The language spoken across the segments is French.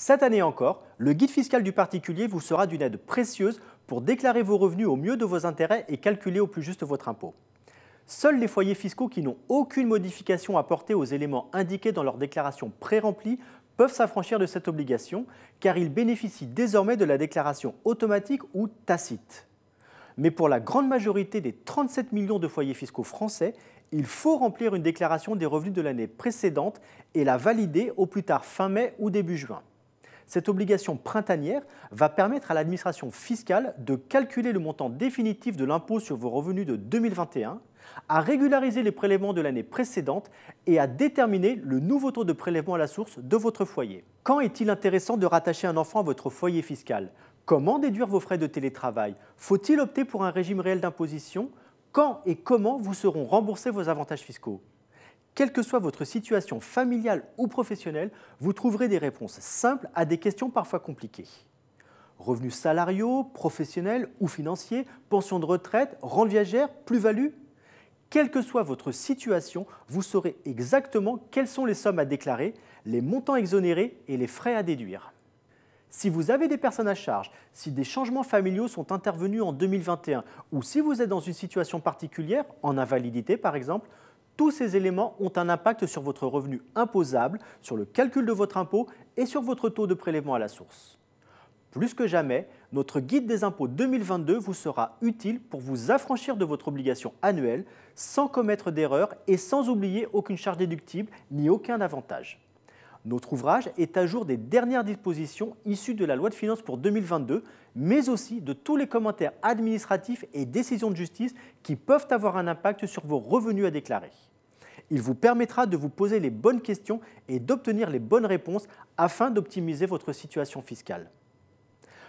Cette année encore, le guide fiscal du particulier vous sera d'une aide précieuse pour déclarer vos revenus au mieux de vos intérêts et calculer au plus juste votre impôt. Seuls les foyers fiscaux qui n'ont aucune modification à apporter aux éléments indiqués dans leur déclaration pré-remplie peuvent s'affranchir de cette obligation car ils bénéficient désormais de la déclaration automatique ou tacite. Mais pour la grande majorité des 37 millions de foyers fiscaux français, il faut remplir une déclaration des revenus de l'année précédente et la valider au plus tard fin mai ou début juin. Cette obligation printanière va permettre à l'administration fiscale de calculer le montant définitif de l'impôt sur vos revenus de 2021, à régulariser les prélèvements de l'année précédente et à déterminer le nouveau taux de prélèvement à la source de votre foyer. Quand est-il intéressant de rattacher un enfant à votre foyer fiscal? Comment déduire vos frais de télétravail? Faut-il opter pour un régime réel d'imposition? Quand et comment vous seront remboursés vos avantages fiscaux? Quelle que soit votre situation familiale ou professionnelle, vous trouverez des réponses simples à des questions parfois compliquées. Revenus salariaux, professionnels ou financiers, pension de retraite, rente viagère, plus-value? Quelle que soit votre situation, vous saurez exactement quelles sont les sommes à déclarer, les montants exonérés et les frais à déduire. Si vous avez des personnes à charge, si des changements familiaux sont intervenus en 2021 ou si vous êtes dans une situation particulière, en invalidité par exemple, tous ces éléments ont un impact sur votre revenu imposable, sur le calcul de votre impôt et sur votre taux de prélèvement à la source. Plus que jamais, notre guide des impôts 2022 vous sera utile pour vous affranchir de votre obligation annuelle sans commettre d'erreurs et sans oublier aucune charge déductible ni aucun avantage. Notre ouvrage est à jour des dernières dispositions issues de la loi de finances pour 2022, mais aussi de tous les commentaires administratifs et décisions de justice qui peuvent avoir un impact sur vos revenus à déclarer. Il vous permettra de vous poser les bonnes questions et d'obtenir les bonnes réponses afin d'optimiser votre situation fiscale.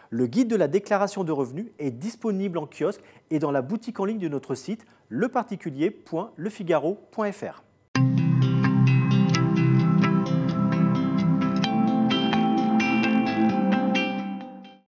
Le guide de la déclaration de revenus est disponible en kiosque et dans la boutique en ligne de notre site leparticulier.lefigaro.fr.